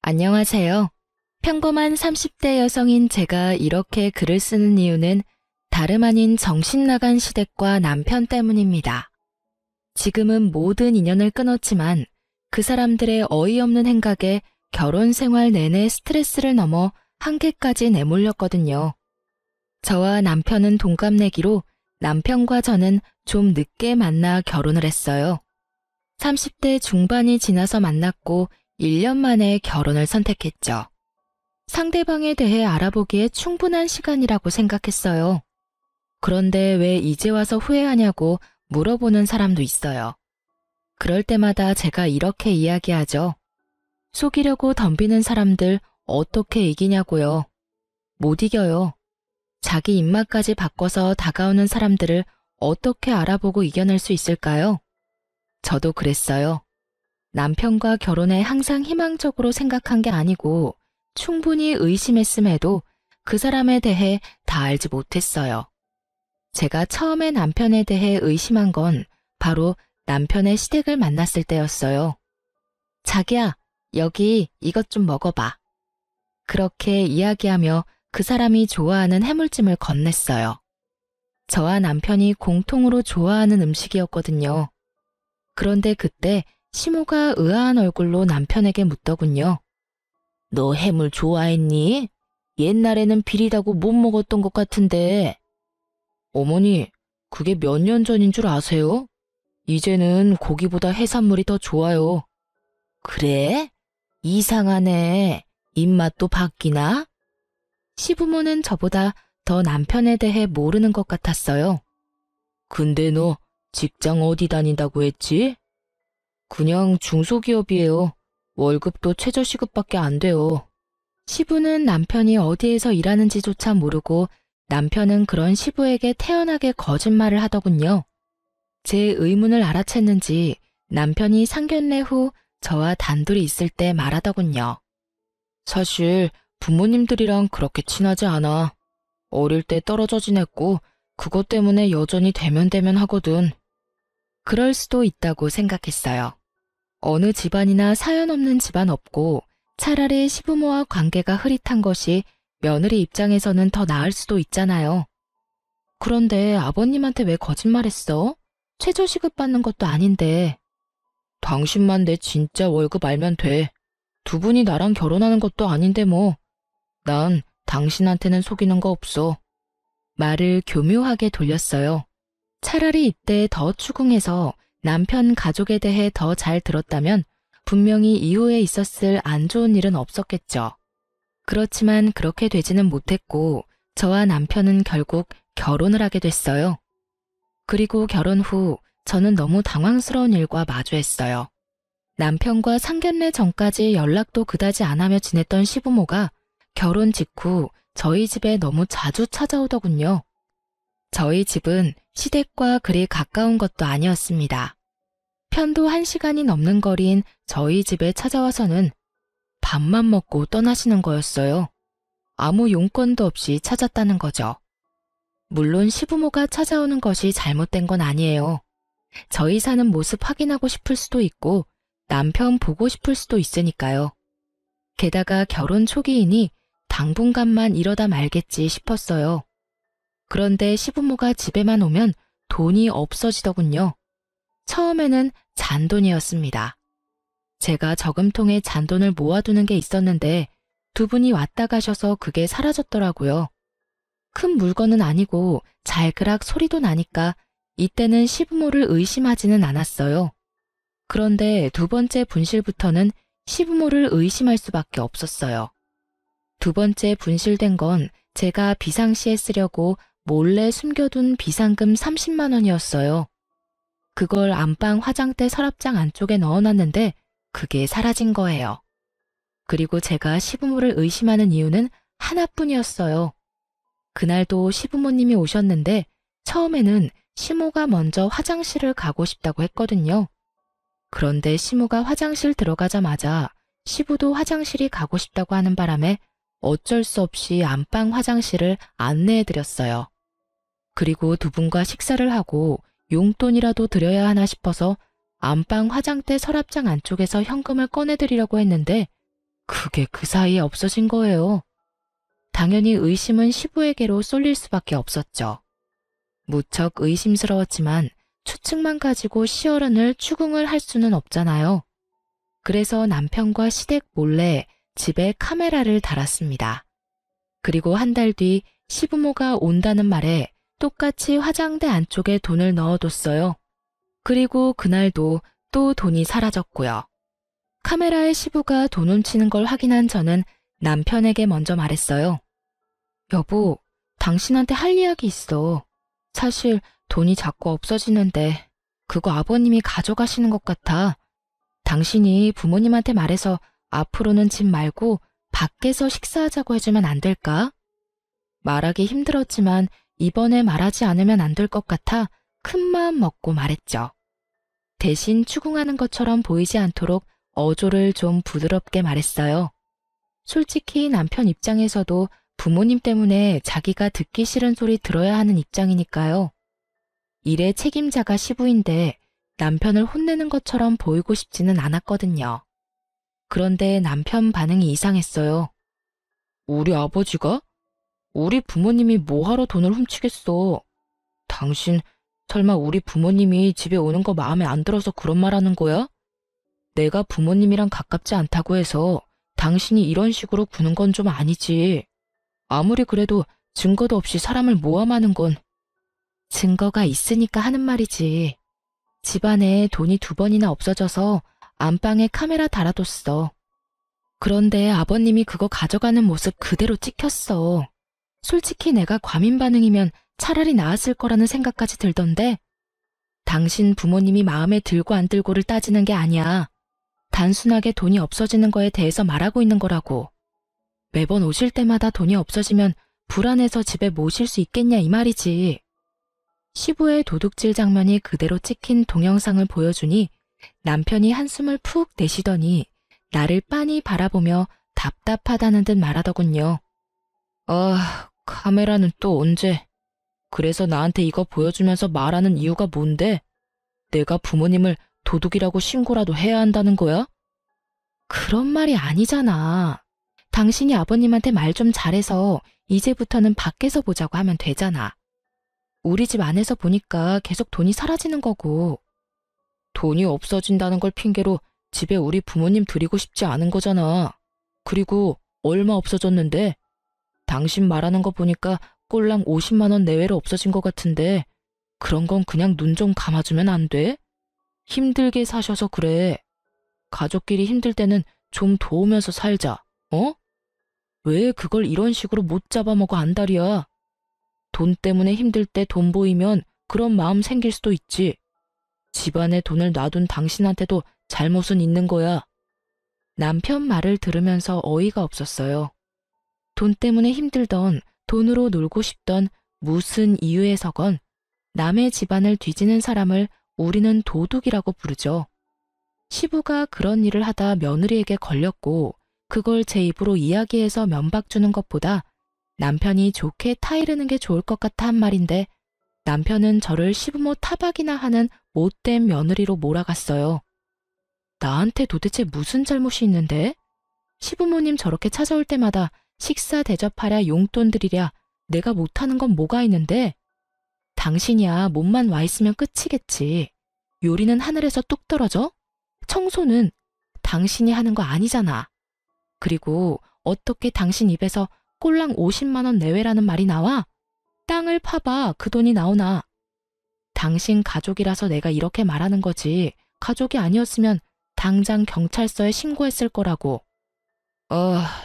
안녕하세요. 평범한 30대 여성인 제가 이렇게 글을 쓰는 이유는 다름 아닌 정신 나간 시댁과 남편 때문입니다. 지금은 모든 인연을 끊었지만 그 사람들의 어이없는 행각에 결혼 생활 내내 스트레스를 넘어 한계까지 내몰렸거든요. 저와 남편은 동갑내기로 남편과 저는 좀 늦게 만나 결혼을 했어요. 30대 중반이 지나서 만났고 1년 만에 결혼을 선택했죠. 상대방에 대해 알아보기에 충분한 시간이라고 생각했어요. 그런데 왜 이제 와서 후회하냐고 물어보는 사람도 있어요. 그럴 때마다 제가 이렇게 이야기하죠. 속이려고 덤비는 사람들 어떻게 이기냐고요. 못 이겨요. 자기 입맛까지 바꿔서 다가오는 사람들을 어떻게 알아보고 이겨낼 수 있을까요? 저도 그랬어요. 남편과 결혼에 항상 희망적으로 생각한 게 아니고 충분히 의심했음에도 그 사람에 대해 다 알지 못했어요. 제가 처음에 남편에 대해 의심한 건 바로 남편의 시댁을 만났을 때였어요. 자기야, 여기 이것 좀 먹어봐. 그렇게 이야기하며 그 사람이 좋아하는 해물찜을 건넸어요. 저와 남편이 공통으로 좋아하는 음식이었거든요. 그런데 그때 시모가 의아한 얼굴로 남편에게 묻더군요. 너 해물 좋아했니? 옛날에는 비리다고 못 먹었던 것 같은데. 어머니, 그게 몇 년 전인 줄 아세요? 이제는 고기보다 해산물이 더 좋아요. 그래? 이상하네. 입맛도 바뀌나? 시부모는 저보다 더 남편에 대해 모르는 것 같았어요. 근데 너 직장 어디 다닌다고 했지? 그냥 중소기업이에요. 월급도 최저시급밖에 안 돼요. 시부는 남편이 어디에서 일하는지조차 모르고 남편은 그런 시부에게 태연하게 거짓말을 하더군요. 제 의문을 알아챘는지 남편이 상견례 후 저와 단둘이 있을 때 말하더군요. 사실 부모님들이랑 그렇게 친하지 않아. 어릴 때 떨어져 지냈고 그것 때문에 여전히 대면대면 하거든. 그럴 수도 있다고 생각했어요. 어느 집안이나 사연 없는 집안 없고 차라리 시부모와 관계가 흐릿한 것이 며느리 입장에서는 더 나을 수도 있잖아요. 그런데 아버님한테 왜 거짓말했어? 최저시급 받는 것도 아닌데. 당신만 내 진짜 월급 알면 돼. 두 분이 나랑 결혼하는 것도 아닌데 뭐. 난 당신한테는 속이는 거 없어. 말을 교묘하게 돌렸어요. 차라리 이때 더 추궁해서 남편 가족에 대해 더 잘 들었다면 분명히 이후에 있었을 안 좋은 일은 없었겠죠. 그렇지만 그렇게 되지는 못했고 저와 남편은 결국 결혼을 하게 됐어요. 그리고 결혼 후 저는 너무 당황스러운 일과 마주했어요. 남편과 상견례 전까지 연락도 그다지 안 하며 지냈던 시부모가 결혼 직후 저희 집에 너무 자주 찾아오더군요. 저희 집은 시댁과 그리 가까운 것도 아니었습니다. 편도 1시간이 넘는 거리인 저희 집에 찾아와서는 밥만 먹고 떠나시는 거였어요. 아무 용건도 없이 찾았다는 거죠. 물론 시부모가 찾아오는 것이 잘못된 건 아니에요. 저희 사는 모습 확인하고 싶을 수도 있고 남편 보고 싶을 수도 있으니까요. 게다가 결혼 초기이니 당분간만 이러다 말겠지 싶었어요. 그런데 시부모가 집에만 오면 돈이 없어지더군요. 처음에는 잔돈이었습니다. 제가 저금통에 잔돈을 모아두는 게 있었는데 두 분이 왔다 가셔서 그게 사라졌더라고요. 큰 물건은 아니고 잘그락 소리도 나니까 이때는 시부모를 의심하지는 않았어요. 그런데 두 번째 분실부터는 시부모를 의심할 수밖에 없었어요. 두 번째 분실된 건 제가 비상시에 쓰려고 몰래 숨겨둔 비상금 30만 원이었어요. 그걸 안방 화장대 서랍장 안쪽에 넣어놨는데 그게 사라진 거예요. 그리고 제가 시부모를 의심하는 이유는 하나뿐이었어요. 그날도 시부모님이 오셨는데 처음에는 시모가 먼저 화장실을 가고 싶다고 했거든요. 그런데 시모가 화장실 들어가자마자 시부도 화장실이 가고 싶다고 하는 바람에 어쩔 수 없이 안방 화장실을 안내해드렸어요. 그리고 두 분과 식사를 하고 용돈이라도 드려야 하나 싶어서 안방 화장대 서랍장 안쪽에서 현금을 꺼내드리려고 했는데 그게 그 사이에 없어진 거예요. 당연히 의심은 시부에게로 쏠릴 수밖에 없었죠. 무척 의심스러웠지만 추측만 가지고 시어른을 추궁을 할 수는 없잖아요. 그래서 남편과 시댁 몰래 집에 카메라를 달았습니다. 그리고 한 달 뒤 시부모가 온다는 말에 똑같이 화장대 안쪽에 돈을 넣어뒀어요. 그리고 그날도 또 돈이 사라졌고요. 카메라에 시부가 돈 훔치는 걸 확인한 저는 남편에게 먼저 말했어요. 여보, 당신한테 할 이야기 있어. 사실 돈이 자꾸 없어지는데 그거 아버님이 가져가시는 것 같아. 당신이 부모님한테 말해서 앞으로는 집 말고 밖에서 식사하자고 해주면 안 될까? 말하기 힘들었지만 이번에 말하지 않으면 안 될 것 같아 큰 마음 먹고 말했죠. 대신 추궁하는 것처럼 보이지 않도록 어조를 좀 부드럽게 말했어요. 솔직히 남편 입장에서도 부모님 때문에 자기가 듣기 싫은 소리 들어야 하는 입장이니까요. 일의 책임자가 시부인데 남편을 혼내는 것처럼 보이고 싶지는 않았거든요. 그런데 남편 반응이 이상했어요. 우리 아버지가? 우리 부모님이 뭐하러 돈을 훔치겠어. 당신 설마 우리 부모님이 집에 오는 거 마음에 안 들어서 그런 말 하는 거야? 내가 부모님이랑 가깝지 않다고 해서 당신이 이런 식으로 구는 건 좀 아니지. 아무리 그래도 증거도 없이 사람을 모함하는 건. 증거가 있으니까 하는 말이지. 집안에 돈이 2번이나 없어져서 안방에 카메라 달아뒀어. 그런데 아버님이 그거 가져가는 모습 그대로 찍혔어. 솔직히 내가 과민 반응이면 차라리 나았을 거라는 생각까지 들던데. 당신 부모님이 마음에 들고 안 들고를 따지는 게 아니야. 단순하게 돈이 없어지는 거에 대해서 말하고 있는 거라고. 매번 오실 때마다 돈이 없어지면 불안해서 집에 모실 수 있겠냐 이 말이지. 시부의 도둑질 장면이 그대로 찍힌 동영상을 보여주니 남편이 한숨을 푹 내쉬더니 나를 빤히 바라보며 답답하다는 듯 말하더군요. 아, 카메라는 또 언제? 그래서 나한테 이거 보여주면서 말하는 이유가 뭔데? 내가 부모님을 도둑이라고 신고라도 해야 한다는 거야? 그런 말이 아니잖아. 당신이 아버님한테 말 좀 잘해서 이제부터는 밖에서 보자고 하면 되잖아. 우리 집 안에서 보니까 계속 돈이 사라지는 거고. 돈이 없어진다는 걸 핑계로 집에 우리 부모님 드리고 싶지 않은 거잖아. 그리고 얼마 없어졌는데? 당신 말하는 거 보니까 꼴랑 50만 원 내외로 없어진 것 같은데 그런 건 그냥 눈 좀 감아주면 안 돼? 힘들게 사셔서 그래. 가족끼리 힘들 때는 좀 도우면서 살자. 어? 왜 그걸 이런 식으로 못 잡아먹어 안달이야? 돈 때문에 힘들 때 돈 보이면 그런 마음 생길 수도 있지. 집안에 돈을 놔둔 당신한테도 잘못은 있는 거야. 남편 말을 들으면서 어이가 없었어요. 돈 때문에 힘들던, 돈으로 놀고 싶던 무슨 이유에서건 남의 집안을 뒤지는 사람을 우리는 도둑이라고 부르죠. 시부가 그런 일을 하다 며느리에게 걸렸고 그걸 제 입으로 이야기해서 면박 주는 것보다 남편이 좋게 타이르는 게 좋을 것 같아 한 말인데 남편은 저를 시부모 타박이나 하는 못된 며느리로 몰아갔어요. 나한테 도대체 무슨 잘못이 있는데? 시부모님 저렇게 찾아올 때마다 식사 대접하랴 용돈 드리랴 내가 못하는 건 뭐가 있는데? 당신이야 몸만 와 있으면 끝이겠지. 요리는 하늘에서 뚝 떨어져? 청소는 당신이 하는 거 아니잖아. 그리고 어떻게 당신 입에서 꼴랑 50만 원 내외라는 말이 나와? 땅을 파봐 그 돈이 나오나. 당신 가족이라서 내가 이렇게 말하는 거지 가족이 아니었으면 당장 경찰서에 신고했을 거라고. 아,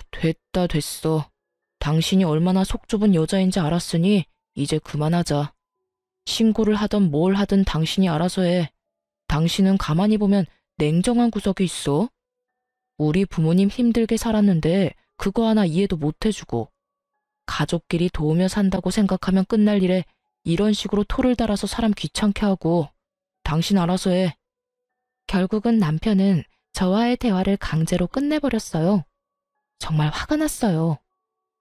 됐어. 당신이 얼마나 속 좁은 여자인지 알았으니 이제 그만하자. 신고를 하든 뭘 하든 당신이 알아서 해. 당신은 가만히 보면 냉정한 구석이 있어. 우리 부모님 힘들게 살았는데 그거 하나 이해도 못 해주고 가족끼리 도우며 산다고 생각하면 끝날 일에 이런 식으로 토를 달아서 사람 귀찮게 하고 당신 알아서 해. 결국은 남편은 저와의 대화를 강제로 끝내버렸어요. 정말 화가 났어요.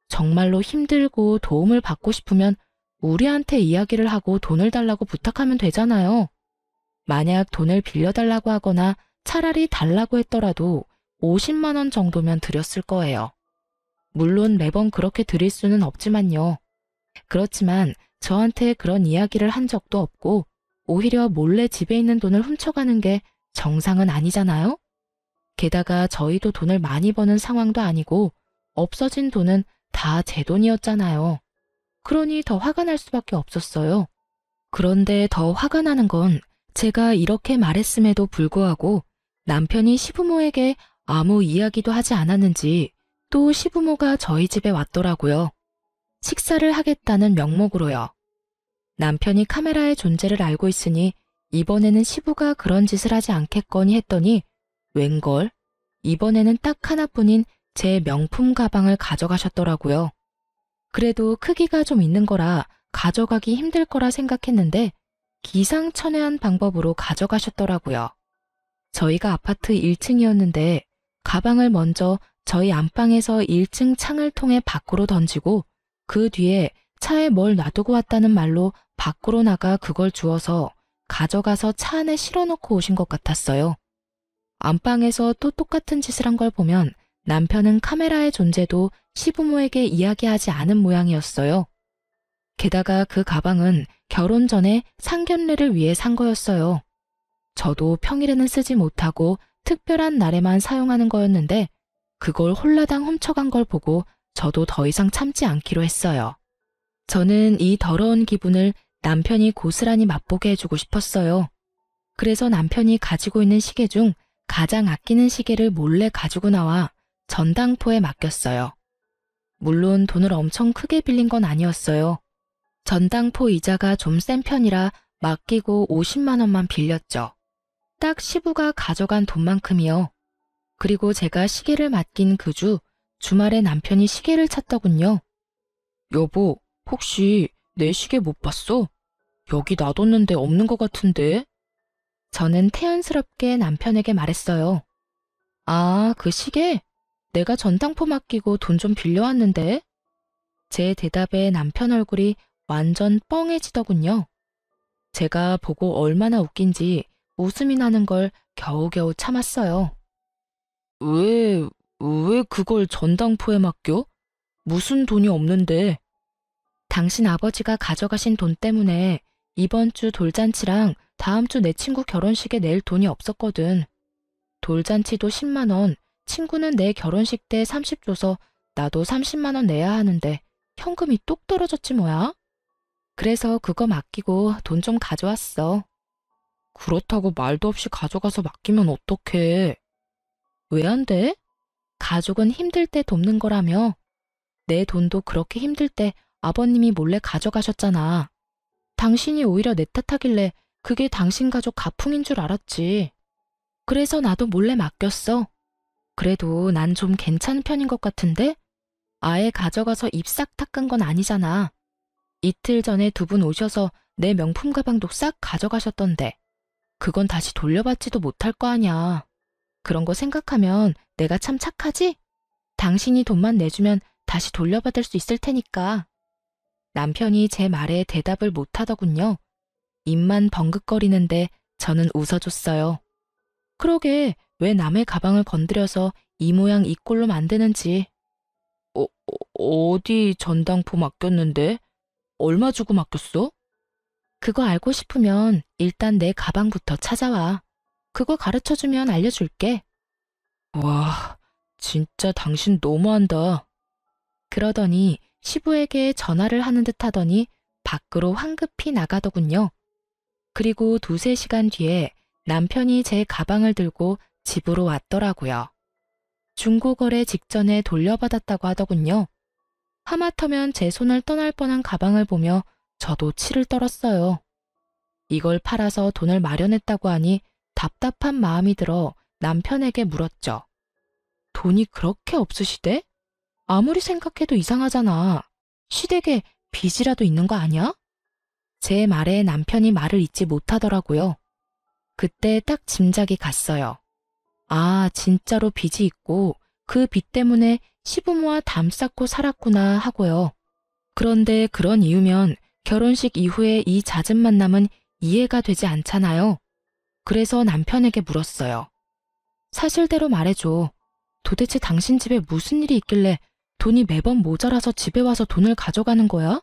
정말로 힘들고 도움을 받고 싶으면 우리한테 이야기를 하고 돈을 달라고 부탁하면 되잖아요. 만약 돈을 빌려달라고 하거나 차라리 달라고 했더라도 50만 원 정도면 드렸을 거예요. 물론 매번 그렇게 드릴 수는 없지만요. 그렇지만 저한테 그런 이야기를 한 적도 없고 오히려 몰래 집에 있는 돈을 훔쳐가는 게 정상은 아니잖아요? 게다가 저희도 돈을 많이 버는 상황도 아니고 없어진 돈은 다 제 돈이었잖아요. 그러니 더 화가 날 수밖에 없었어요. 그런데 더 화가 나는 건 제가 이렇게 말했음에도 불구하고 남편이 시부모에게 아무 이야기도 하지 않았는지 또 시부모가 저희 집에 왔더라고요. 식사를 하겠다는 명목으로요. 남편이 카메라의 존재를 알고 있으니 이번에는 시부가 그런 짓을 하지 않겠거니 했더니 웬걸? 이번에는 딱 하나뿐인 제 명품 가방을 가져가셨더라고요. 그래도 크기가 좀 있는 거라 가져가기 힘들 거라 생각했는데 기상천외한 방법으로 가져가셨더라고요. 저희가 아파트 1층이었는데 가방을 먼저 저희 안방에서 1층 창을 통해 밖으로 던지고 그 뒤에 차에 뭘 놔두고 왔다는 말로 밖으로 나가 그걸 주워서 가져가서 차 안에 실어놓고 오신 것 같았어요. 안방에서 또 똑같은 짓을 한 걸 보면 남편은 카메라의 존재도 시부모에게 이야기하지 않은 모양이었어요. 게다가 그 가방은 결혼 전에 상견례를 위해 산 거였어요. 저도 평일에는 쓰지 못하고 특별한 날에만 사용하는 거였는데 그걸 홀라당 훔쳐간 걸 보고 저도 더 이상 참지 않기로 했어요. 저는 이 더러운 기분을 남편이 고스란히 맛보게 해주고 싶었어요. 그래서 남편이 가지고 있는 시계 중 가장 아끼는 시계를 몰래 가지고 나와 전당포에 맡겼어요. 물론 돈을 엄청 크게 빌린 건 아니었어요. 전당포 이자가 좀 센 편이라 맡기고 50만 원만 빌렸죠. 딱 시부가 가져간 돈만큼이요. 그리고 제가 시계를 맡긴 그 주 주말에 남편이 시계를 찾더군요. 여보, 혹시 내 시계 못 봤어? 여기 놔뒀는데 없는 것 같은데? 저는 태연스럽게 남편에게 말했어요. 아, 그 시계? 내가 전당포 맡기고 돈 좀 빌려왔는데? 제 대답에 남편 얼굴이 완전 뻥해지더군요. 제가 보고 얼마나 웃긴지 웃음이 나는 걸 겨우겨우 참았어요. 왜 그걸 전당포에 맡겨? 무슨 돈이 없는데? 당신 아버지가 가져가신 돈 때문에 이번 주 돌잔치랑 다음 주 내 친구 결혼식에 낼 돈이 없었거든. 돌잔치도 10만 원, 친구는 내 결혼식 때 30 줘서 나도 30만 원 내야 하는데 현금이 뚝 떨어졌지 뭐야? 그래서 그거 맡기고 돈 좀 가져왔어. 그렇다고 말도 없이 가져가서 맡기면 어떡해? 왜 안 돼? 가족은 힘들 때 돕는 거라며. 내 돈도 그렇게 힘들 때 아버님이 몰래 가져가셨잖아. 당신이 오히려 내 탓하길래 그게 당신 가족 가풍인 줄 알았지. 그래서 나도 몰래 맡겼어. 그래도 난 좀 괜찮은 편인 것 같은데? 아예 가져가서 입 싹 닦은 건 아니잖아. 이틀 전에 두 분 오셔서 내 명품 가방도 싹 가져가셨던데. 그건 다시 돌려받지도 못할 거 아냐. 그런 거 생각하면 내가 참 착하지? 당신이 돈만 내주면 다시 돌려받을 수 있을 테니까. 남편이 제 말에 대답을 못하더군요. 입만 벙긋거리는데 저는 웃어줬어요. 그러게 왜 남의 가방을 건드려서 이 모양 이 꼴로 만드는지. 어디 전당포 맡겼는데? 얼마 주고 맡겼어? 그거 알고 싶으면 일단 내 가방부터 찾아와. 그거 가르쳐주면 알려줄게. 와, 진짜 당신 너무한다. 그러더니 시부에게 전화를 하는 듯 하더니 밖으로 황급히 나가더군요. 그리고 2~3시간 뒤에 남편이 제 가방을 들고 집으로 왔더라고요. 중고거래 직전에 돌려받았다고 하더군요. 하마터면 제 손을 떠날 뻔한 가방을 보며 저도 치를 떨었어요. 이걸 팔아서 돈을 마련했다고 하니 답답한 마음이 들어 남편에게 물었죠. 돈이 그렇게 없으시대? 아무리 생각해도 이상하잖아. 시댁에 빚이라도 있는 거 아니야? 제 말에 남편이 말을 잇지 못하더라고요. 그때 딱 짐작이 갔어요. 아, 진짜로 빚이 있고 그 빚 때문에 시부모와 담 쌓고 살았구나 하고요. 그런데 그런 이유면 결혼식 이후에 이 잦은 만남은 이해가 되지 않잖아요. 그래서 남편에게 물었어요. 사실대로 말해줘. 도대체 당신 집에 무슨 일이 있길래 돈이 매번 모자라서 집에 와서 돈을 가져가는 거야?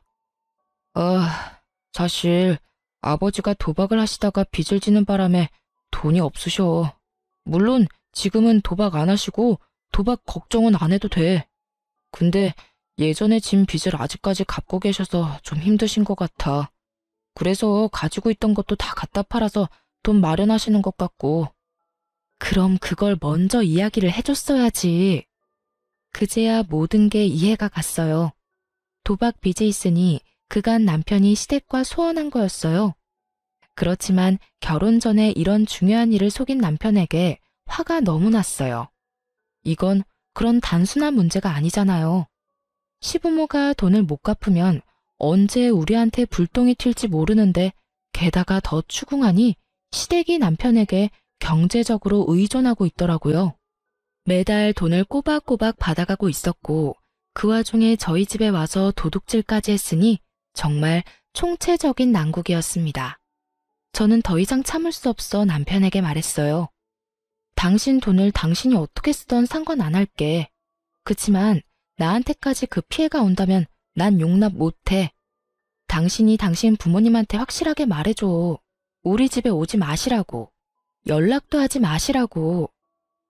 사실 아버지가 도박을 하시다가 빚을 지는 바람에 돈이 없으셔. 물론 지금은 도박 안 하시고 도박 걱정은 안 해도 돼. 근데 예전에 진 빚을 아직까지 갚고 계셔서 좀 힘드신 것 같아. 그래서 가지고 있던 것도 다 갖다 팔아서 돈 마련하시는 것 같고. 그럼 그걸 먼저 이야기를 해줬어야지. 그제야 모든 게 이해가 갔어요. 도박 빚이 있으니 그간 남편이 시댁과 소원한 거였어요. 그렇지만 결혼 전에 이런 중요한 일을 속인 남편에게 화가 너무 났어요. 이건 그런 단순한 문제가 아니잖아요. 시부모가 돈을 못 갚으면 언제 우리한테 불똥이 튈지 모르는데 게다가 더 추궁하니 시댁이 남편에게 경제적으로 의존하고 있더라고요. 매달 돈을 꼬박꼬박 받아가고 있었고 그 와중에 저희 집에 와서 도둑질까지 했으니 정말 총체적인 난국이었습니다. 저는 더 이상 참을 수 없어 남편에게 말했어요. 당신 돈을 당신이 어떻게 쓰던 상관 안 할게. 그치만 나한테까지 그 피해가 온다면 난 용납 못해. 당신이 당신 부모님한테 확실하게 말해줘. 우리 집에 오지 마시라고. 연락도 하지 마시라고.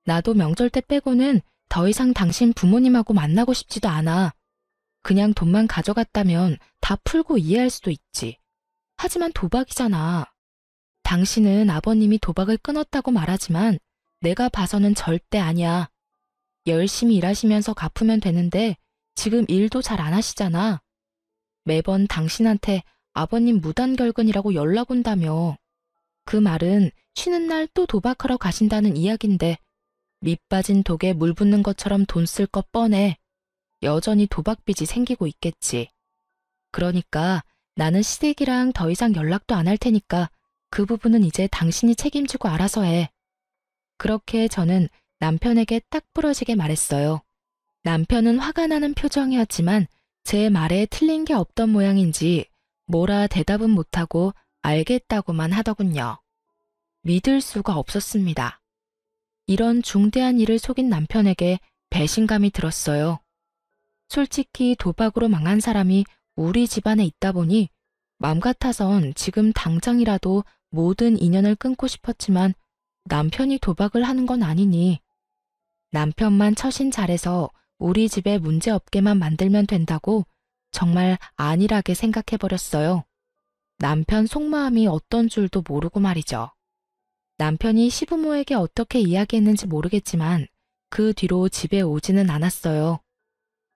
나도 명절 때 빼고는 더 이상 당신 부모님하고 만나고 싶지도 않아. 그냥 돈만 가져갔다면 다 풀고 이해할 수도 있지. 하지만 도박이잖아. 당신은 아버님이 도박을 끊었다고 말하지만 내가 봐서는 절대 아니야. 열심히 일하시면서 갚으면 되는데 지금 일도 잘 안 하시잖아. 매번 당신한테 아버님 무단결근이라고 연락 온다며. 그 말은 쉬는 날 또 도박하러 가신다는 이야긴데 밑 빠진 독에 물 붓는 것처럼 돈 쓸 것 뻔해. 여전히 도박빚이 생기고 있겠지. 그러니까 나는 시댁이랑 더 이상 연락도 안 할 테니까 그 부분은 이제 당신이 책임지고 알아서 해. 그렇게 저는 남편에게 딱 부러지게 말했어요. 남편은 화가 나는 표정이었지만 제 말에 틀린 게 없던 모양인지 뭐라 대답은 못하고 알겠다고만 하더군요. 믿을 수가 없었습니다. 이런 중대한 일을 속인 남편에게 배신감이 들었어요. 솔직히 도박으로 망한 사람이 우리 집안에 있다 보니 맘 같아선 지금 당장이라도 모든 인연을 끊고 싶었지만 남편이 도박을 하는 건 아니니 남편만 처신 잘해서 우리 집에 문제 없게만 만들면 된다고 정말 안일하게 생각해버렸어요. 남편 속마음이 어떤 줄도 모르고 말이죠. 남편이 시부모에게 어떻게 이야기했는지 모르겠지만 그 뒤로 집에 오지는 않았어요.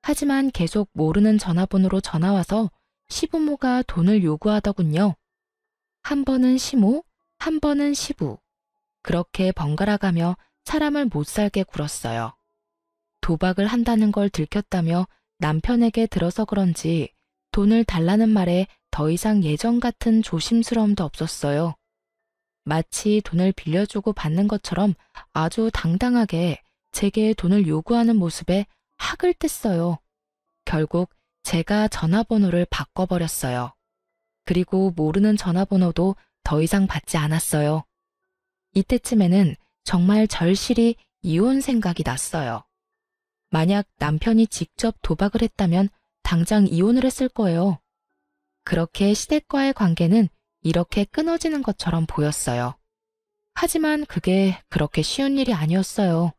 하지만 계속 모르는 전화번호로 전화와서 시부모가 돈을 요구하더군요. 한 번은 시모, 한 번은 시부. 그렇게 번갈아가며 사람을 못 살게 굴었어요. 도박을 한다는 걸 들켰다며 남편에게 들어서 그런지 돈을 달라는 말에 더 이상 예전 같은 조심스러움도 없었어요. 마치 돈을 빌려주고 받는 것처럼 아주 당당하게 제게 돈을 요구하는 모습에 학을 뗐어요. 결국 제가 전화번호를 바꿔버렸어요. 그리고 모르는 전화번호도 더 이상 받지 않았어요. 이때쯤에는 정말 절실히 이혼 생각이 났어요. 만약 남편이 직접 도박을 했다면 당장 이혼을 했을 거예요. 그렇게 시댁과의 관계는 이렇게 끊어지는 것처럼 보였어요. 하지만 그게 그렇게 쉬운 일이 아니었어요.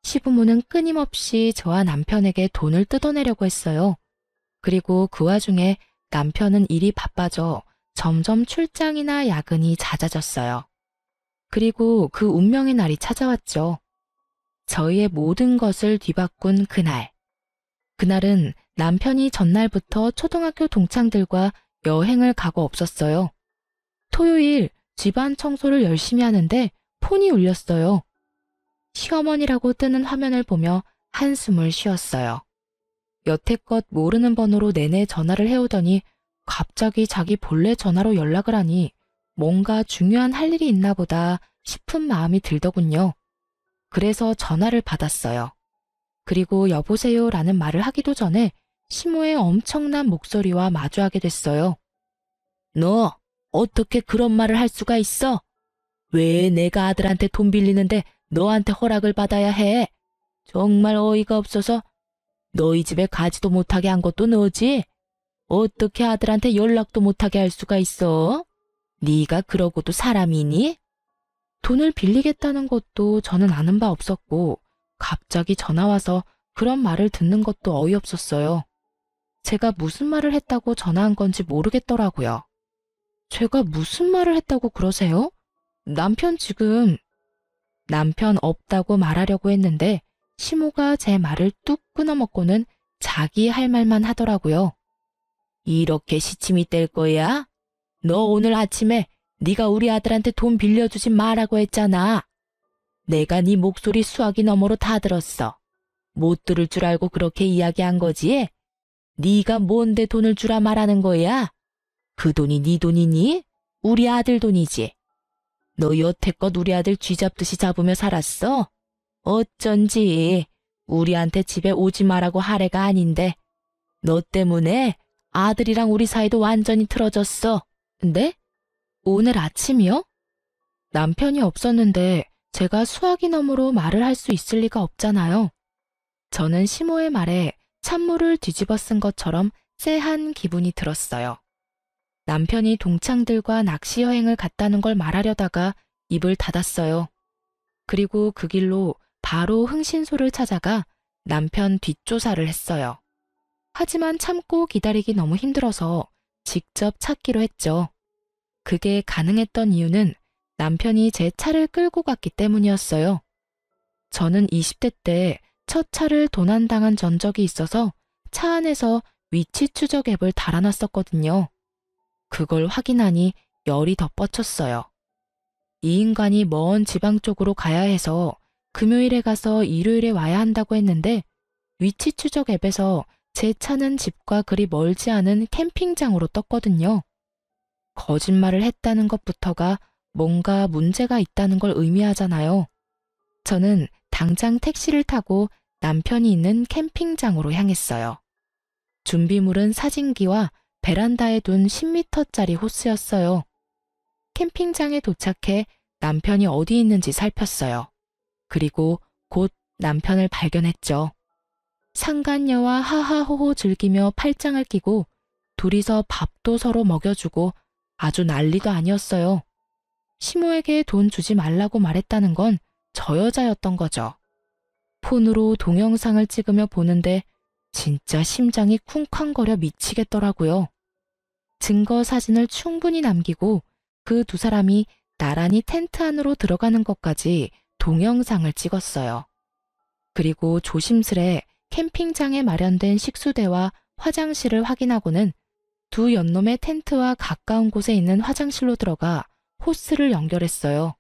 시부모는 끊임없이 저와 남편에게 돈을 뜯어내려고 했어요. 그리고 그 와중에 남편은 일이 바빠져 점점 출장이나 야근이 잦아졌어요. 그리고 그 운명의 날이 찾아왔죠. 저희의 모든 것을 뒤바꾼 그날. 그날은 남편이 전날부터 초등학교 동창들과 여행을 가고 없었어요. 토요일 집안 청소를 열심히 하는데 폰이 울렸어요. 시어머니라고 뜨는 화면을 보며 한숨을 쉬었어요. 여태껏 모르는 번호로 내내 전화를 해오더니 갑자기 자기 본래 전화로 연락을 하니 뭔가 중요한 할 일이 있나 보다 싶은 마음이 들더군요. 그래서 전화를 받았어요. 그리고 여보세요 라는 말을 하기도 전에 시모의 엄청난 목소리와 마주하게 됐어요. 너 어떻게 그런 말을 할 수가 있어? 왜 내가 아들한테 돈 빌리는데 너한테 허락을 받아야 해? 정말 어이가 없어서 너희 집에 가지도 못하게 한 것도 너지? 어떻게 아들한테 연락도 못하게 할 수가 있어? 네가 그러고도 사람이니? 돈을 빌리겠다는 것도 저는 아는 바 없었고 갑자기 전화와서 그런 말을 듣는 것도 어이없었어요. 제가 무슨 말을 했다고 전화한 건지 모르겠더라고요. 제가 무슨 말을 했다고 그러세요? 남편 없다고 말하려고 했는데 시모가 제 말을 뚝 끊어먹고는 자기 할 말만 하더라고요. 이렇게 시침이 뗄 거야? 너 오늘 아침에 네가 우리 아들한테 돈 빌려주지 말라고 했잖아. 내가 네 목소리 수화기 너머로 다 들었어. 못 들을 줄 알고 그렇게 이야기한 거지? 네가 뭔데 돈을 주라 말하는 거야? 그 돈이 네 돈이니? 우리 아들 돈이지. 너 여태껏 우리 아들 쥐잡듯이 잡으며 살았어? 어쩐지 우리한테 집에 오지 말라고 하래가 아닌데 너 때문에 아들이랑 우리 사이도 완전히 틀어졌어. 네? 오늘 아침이요? 남편이 없었는데 제가 수화기 너머로 말을 할 수 있을 리가 없잖아요. 저는 시모의 말에 찬물을 뒤집어 쓴 것처럼 쎄한 기분이 들었어요. 남편이 동창들과 낚시 여행을 갔다는 걸 말하려다가 입을 닫았어요. 그리고 그 길로 바로 흥신소를 찾아가 남편 뒷조사를 했어요. 하지만 참고 기다리기 너무 힘들어서 직접 찾기로 했죠. 그게 가능했던 이유는 남편이 제 차를 끌고 갔기 때문이었어요. 저는 20대 때 첫 차를 도난당한 전적이 있어서 차 안에서 위치 추적 앱을 달아놨었거든요. 그걸 확인하니 열이 더 뻗쳤어요. 이 인간이 먼 지방 쪽으로 가야 해서 금요일에 가서 일요일에 와야 한다고 했는데 위치 추적 앱에서 제 차는 집과 그리 멀지 않은 캠핑장으로 떴거든요. 거짓말을 했다는 것부터가 뭔가 문제가 있다는 걸 의미하잖아요. 저는 당장 택시를 타고 남편이 있는 캠핑장으로 향했어요. 준비물은 사진기와 베란다에 둔 10m짜리 호스였어요. 캠핑장에 도착해 남편이 어디 있는지 살폈어요. 그리고 곧 남편을 발견했죠. 상간녀와 하하호호 즐기며 팔짱을 끼고 둘이서 밥도 서로 먹여주고 아주 난리도 아니었어요. 시모에게 돈 주지 말라고 말했다는 건 저 여자였던 거죠. 폰으로 동영상을 찍으며 보는데 진짜 심장이 쿵쾅거려 미치겠더라고요. 증거 사진을 충분히 남기고 그 두 사람이 나란히 텐트 안으로 들어가는 것까지 동영상을 찍었어요. 그리고 조심스레 캠핑장에 마련된 식수대와 화장실을 확인하고는 두 연놈의 텐트와 가까운 곳에 있는 화장실로 들어가 호스를 연결했어요.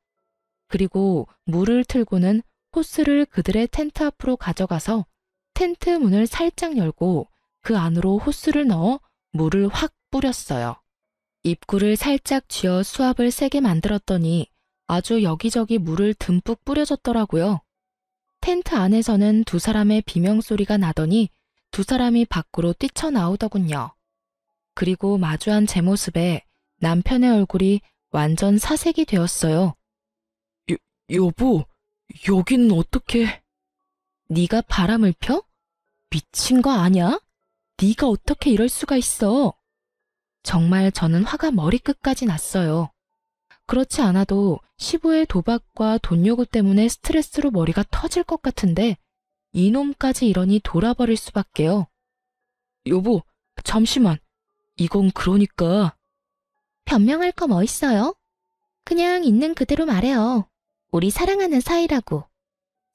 그리고 물을 틀고는 호스를 그들의 텐트 앞으로 가져가서 텐트 문을 살짝 열고 그 안으로 호스를 넣어 물을 확 뿌렸어요. 입구를 살짝 쥐어 수압을 세게 만들었더니 아주 여기저기 물을 듬뿍 뿌려줬더라고요. 텐트 안에서는 두 사람의 비명소리가 나더니 두 사람이 밖으로 뛰쳐나오더군요. 그리고 마주한 제 모습에 남편의 얼굴이 완전 사색이 되었어요. 여보, 여기는 어떻게... 네가 바람을 펴? 미친 거 아냐? 네가 어떻게 이럴 수가 있어? 정말 저는 화가 머리끝까지 났어요. 그렇지 않아도 시부의 도박과 돈 요구 때문에 스트레스로 머리가 터질 것 같은데 이놈까지 이러니 돌아버릴 수밖에요. 여보, 잠시만. 이건 그러니까... 변명할 거 뭐 있어요? 그냥 있는 그대로 말해요. 우리 사랑하는 사이라고.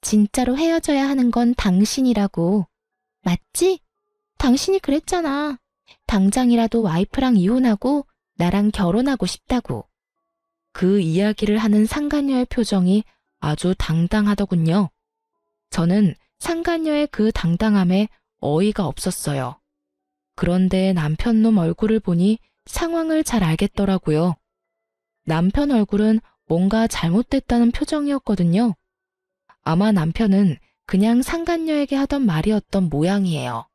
진짜로 헤어져야 하는 건 당신이라고. 맞지? 당신이 그랬잖아. 당장이라도 와이프랑 이혼하고 나랑 결혼하고 싶다고. 그 이야기를 하는 상간녀의 표정이 아주 당당하더군요. 저는 상간녀의 그 당당함에 어이가 없었어요. 그런데 남편놈 얼굴을 보니 상황을 잘 알겠더라고요. 남편 얼굴은 뭔가 잘못됐다는 표정이었거든요. 아마 남편은 그냥 상간녀에게 하던 말이었던 모양이에요.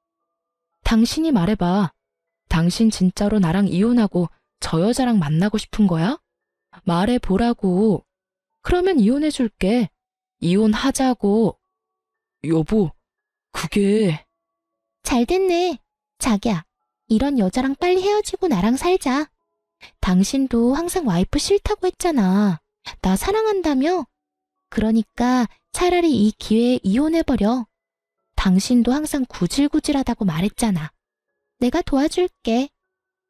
당신이 말해봐. 당신 진짜로 나랑 이혼하고 저 여자랑 만나고 싶은 거야? 말해보라고. 그러면 이혼해줄게. 이혼하자고. 여보, 그게... 잘 됐네. 자기야, 이런 여자랑 빨리 헤어지고 나랑 살자. 당신도 항상 와이프 싫다고 했잖아. 나 사랑한다며? 그러니까 차라리 이 기회에 이혼해버려. 당신도 항상 구질구질하다고 말했잖아. 내가 도와줄게.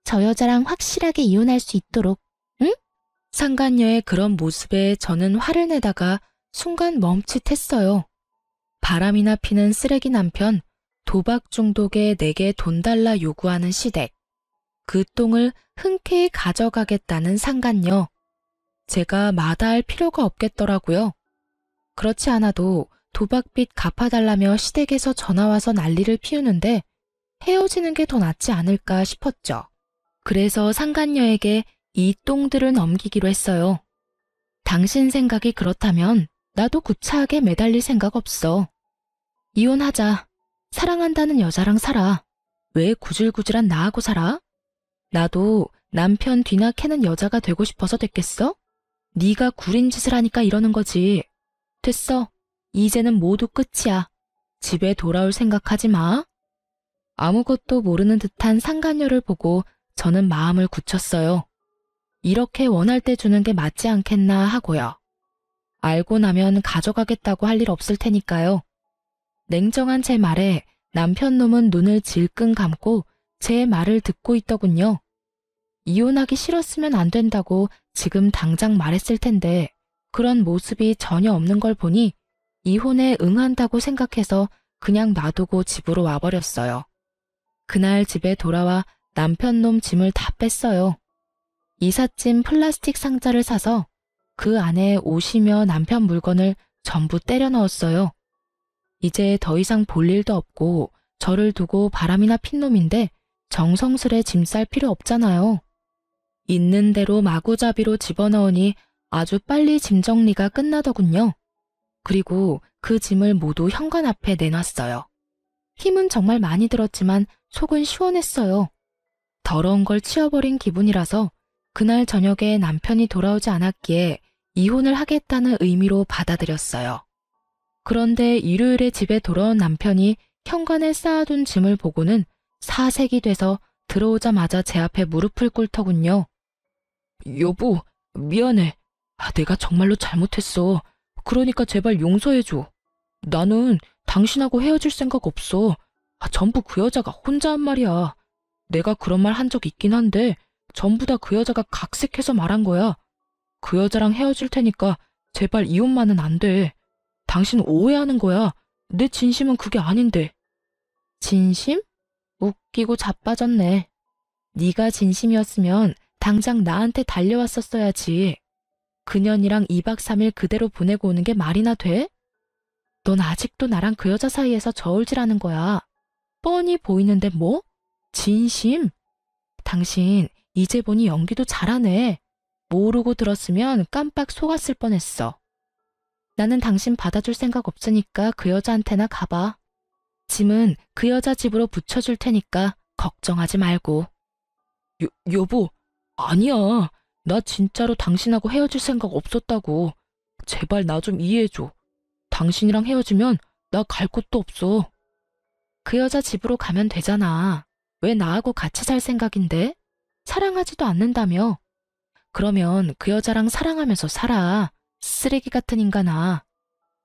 저 여자랑 확실하게 이혼할 수 있도록, 응? 상간녀의 그런 모습에 저는 화를 내다가 순간 멈칫했어요. 바람이나 피는 쓰레기 남편, 도박 중독에 내게 돈 달라 요구하는 시댁. 그 똥을 흔쾌히 가져가겠다는 상간녀. 제가 마다할 필요가 없겠더라고요. 그렇지 않아도 도박빚 갚아달라며 시댁에서 전화와서 난리를 피우는데 헤어지는 게 더 낫지 않을까 싶었죠. 그래서 상간녀에게 이 똥들을 넘기기로 했어요. 당신 생각이 그렇다면 나도 구차하게 매달릴 생각 없어. 이혼하자. 사랑한다는 여자랑 살아. 왜 구질구질한 나하고 살아? 나도 남편 뒤나 캐는 여자가 되고 싶어서 됐겠어? 네가 구린 짓을 하니까 이러는 거지. 됐어. 이제는 모두 끝이야. 집에 돌아올 생각하지 마. 아무것도 모르는 듯한 상간녀를 보고 저는 마음을 굳혔어요. 이렇게 원할 때 주는 게 맞지 않겠나 하고요. 알고 나면 가져가겠다고 할 일 없을 테니까요. 냉정한 제 말에 남편 놈은 눈을 질끈 감고 제 말을 듣고 있더군요. 이혼하기 싫었으면 안 된다고 지금 당장 말했을 텐데 그런 모습이 전혀 없는 걸 보니 이혼에 응한다고 생각해서 그냥 놔두고 집으로 와버렸어요. 그날 집에 돌아와 남편 놈 짐을 다 뺐어요. 이삿짐 플라스틱 상자를 사서 그 안에 옷이며 남편 물건을 전부 때려 넣었어요. 이제 더 이상 볼 일도 없고 저를 두고 바람이나 핀 놈인데 정성스레 짐 쌀 필요 없잖아요. 있는 대로 마구잡이로 집어넣으니 아주 빨리 짐 정리가 끝나더군요. 그리고 그 짐을 모두 현관 앞에 내놨어요. 힘은 정말 많이 들었지만 속은 시원했어요. 더러운 걸 치워버린 기분이라서 그날 저녁에 남편이 돌아오지 않았기에 이혼을 하겠다는 의미로 받아들였어요. 그런데 일요일에 집에 돌아온 남편이 현관에 쌓아둔 짐을 보고는 사색이 돼서 들어오자마자 제 앞에 무릎을 꿇더군요. 여보, 미안해. 내가 정말로 잘못했어. 그러니까 제발 용서해줘. 나는 당신하고 헤어질 생각 없어. 전부 그 여자가 혼자 한 말이야. 내가 그런 말 한 적 있긴 한데 전부 다 그 여자가 각색해서 말한 거야. 그 여자랑 헤어질 테니까 제발 이혼만은 안 돼. 당신 오해하는 거야. 내 진심은 그게 아닌데. 진심? 웃기고 자빠졌네. 네가 진심이었으면 당장 나한테 달려왔었어야지. 그년이랑 2박 3일 그대로 보내고 오는 게 말이나 돼? 넌 아직도 나랑 그 여자 사이에서 저울질하는 거야. 뻔히 보이는데 뭐? 진심? 당신 이제 보니 연기도 잘하네. 모르고 들었으면 깜빡 속았을 뻔했어. 나는 당신 받아줄 생각 없으니까 그 여자한테나 가봐. 짐은 그 여자 집으로 붙여줄 테니까 걱정하지 말고. 여보, 아니야. 나 진짜로 당신하고 헤어질 생각 없었다고. 제발 나 좀 이해해줘. 당신이랑 헤어지면 나 갈 곳도 없어. 그 여자 집으로 가면 되잖아. 왜 나하고 같이 살 생각인데? 사랑하지도 않는다며. 그러면 그 여자랑 사랑하면서 살아. 쓰레기 같은 인간아.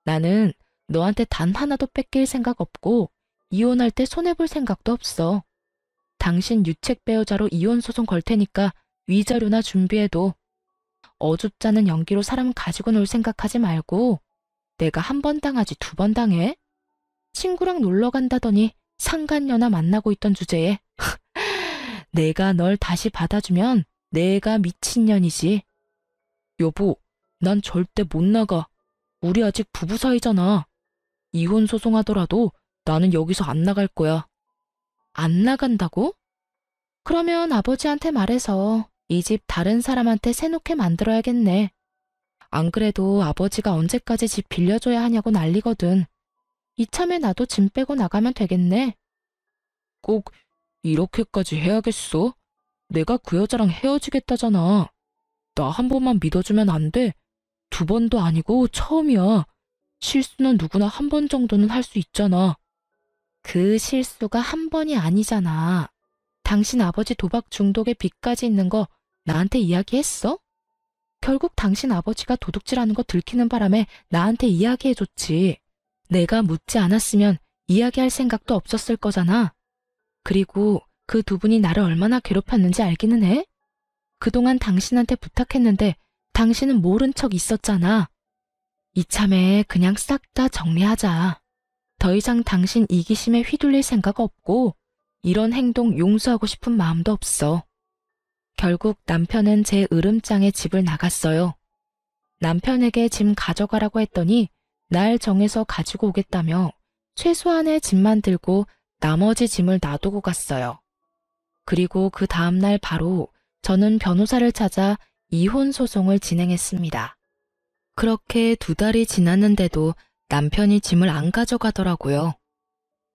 나는 너한테 단 하나도 뺏길 생각 없고 이혼할 때 손해볼 생각도 없어. 당신 유책 배우자로 이혼 소송 걸 테니까 위자료나 준비해도. 어줍잖은 연기로 사람 가지고 놀 생각하지 말고 내가 한 번 당하지 2번 당해? 친구랑 놀러 간다더니 상간녀나 만나고 있던 주제에 내가 널 다시 받아주면 내가 미친년이지. 여보, 난 절대 못 나가. 우리 아직 부부 사이잖아. 이혼 소송하더라도 나는 여기서 안 나갈 거야. 안 나간다고? 그러면 아버지한테 말해서 이 집 다른 사람한테 세놓게 만들어야겠네. 안 그래도 아버지가 언제까지 집 빌려줘야 하냐고 난리거든. 이참에 나도 짐 빼고 나가면 되겠네. 꼭 이렇게까지 해야겠어? 내가 그 여자랑 헤어지겠다잖아. 나 한 번만 믿어주면 안 돼? 2번도 아니고 처음이야. 실수는 누구나 한 번 정도는 할 수 있잖아. 그 실수가 한 번이 아니잖아. 당신 아버지 도박 중독에 빚까지 있는 거 나한테 이야기했어? 결국 당신 아버지가 도둑질하는 거 들키는 바람에 나한테 이야기해줬지. 내가 묻지 않았으면 이야기할 생각도 없었을 거잖아. 그리고 그 두 분이 나를 얼마나 괴롭혔는지 알기는 해? 그동안 당신한테 부탁했는데 당신은 모른 척 있었잖아. 이참에 그냥 싹 다 정리하자. 더 이상 당신 이기심에 휘둘릴 생각 없고 이런 행동 용서하고 싶은 마음도 없어. 결국 남편은 제 으름장에 집을 나갔어요. 남편에게 짐 가져가라고 했더니 날 정해서 가지고 오겠다며 최소한의 짐만 들고 나머지 짐을 놔두고 갔어요. 그리고 그 다음날 바로 저는 변호사를 찾아 이혼 소송을 진행했습니다. 그렇게 2달이 지났는데도 남편이 짐을 안 가져가더라고요.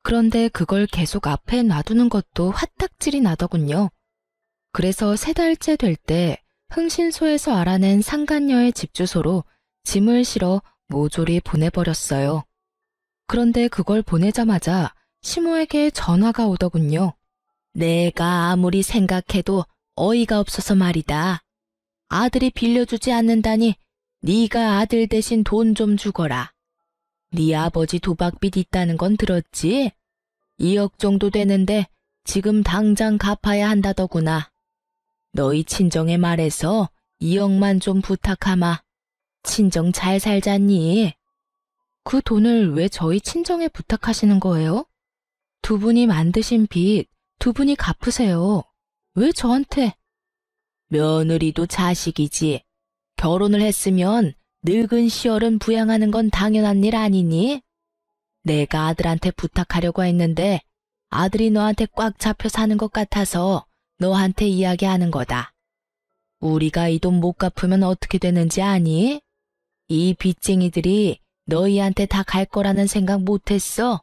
그런데 그걸 계속 앞에 놔두는 것도 화딱질이 나더군요. 그래서 3달째 될 때 흥신소에서 알아낸 상간녀의 집 주소로 짐을 실어 모조리 보내버렸어요. 그런데 그걸 보내자마자 시모에게 전화가 오더군요. 내가 아무리 생각해도 어이가 없어서 말이다. 아들이 빌려주지 않는다니 네가 아들 대신 돈 좀 주거라. 네 아버지 도박빚 있다는 건 들었지? 2억 정도 되는데 지금 당장 갚아야 한다더구나. 너희 친정에 말해서 2억만 좀 부탁하마. 친정 잘 살잖니? 그 돈을 왜 저희 친정에 부탁하시는 거예요? 두 분이 만드신 빚, 두 분이 갚으세요. 왜 저한테? 며느리도 자식이지. 결혼을 했으면 늙은 시어른 부양하는 건 당연한 일 아니니? 내가 아들한테 부탁하려고 했는데 아들이 너한테 꽉 잡혀 사는 것 같아서 너한테 이야기하는 거다. 우리가 이 돈 못 갚으면 어떻게 되는지 아니? 이 빚쟁이들이 너희한테 다 갈 거라는 생각 못했어?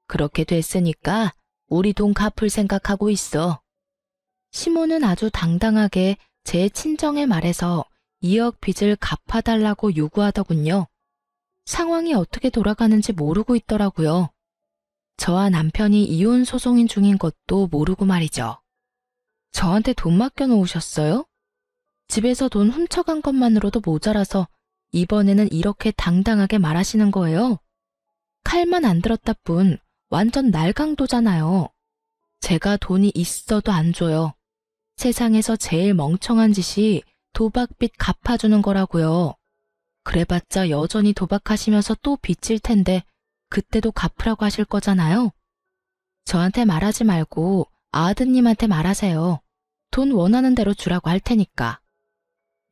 그렇게 됐으니까 우리 돈 갚을 생각하고 있어. 시모는 아주 당당하게 제 친정에 말해서 2억 빚을 갚아달라고 요구하더군요. 상황이 어떻게 돌아가는지 모르고 있더라고요. 저와 남편이 이혼 소송인 중인 것도 모르고 말이죠. 저한테 돈 맡겨놓으셨어요? 집에서 돈 훔쳐간 것만으로도 모자라서 이번에는 이렇게 당당하게 말하시는 거예요? 칼만 안 들었다 뿐 완전 날강도잖아요. 제가 돈이 있어도 안 줘요. 세상에서 제일 멍청한 짓이 도박빚 갚아주는 거라고요. 그래봤자 여전히 도박하시면서 또 빚질 텐데 그때도 갚으라고 하실 거잖아요. 저한테 말하지 말고 아드님한테 말하세요. 돈 원하는 대로 주라고 할 테니까.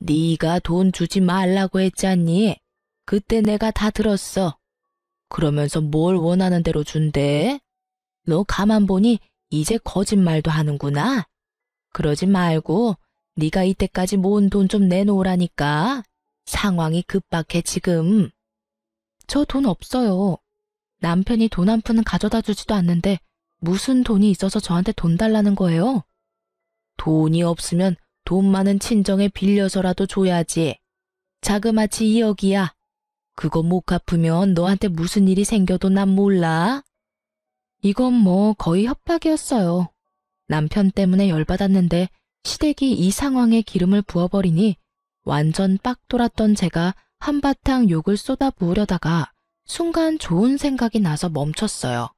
네가 돈 주지 말라고 했잖니? 그때 내가 다 들었어. 그러면서 뭘 원하는 대로 준대? 너 가만 보니 이제 거짓말도 하는구나. 그러지 말고 네가 이때까지 모은 돈 좀 내놓으라니까. 상황이 급박해 지금. 저 돈 없어요. 남편이 돈 한 푼은 가져다 주지도 않는데 무슨 돈이 있어서 저한테 돈 달라는 거예요? 돈이 없으면 돈 많은 친정에 빌려서라도 줘야지. 자그마치 2억이야. 그거 못 갚으면 너한테 무슨 일이 생겨도 난 몰라. 이건 뭐 거의 협박이었어요. 남편 때문에 열받았는데 시댁이 이 상황에 기름을 부어버리니 완전 빡 돌았던 제가 한바탕 욕을 쏟아부으려다가 순간 좋은 생각이 나서 멈췄어요.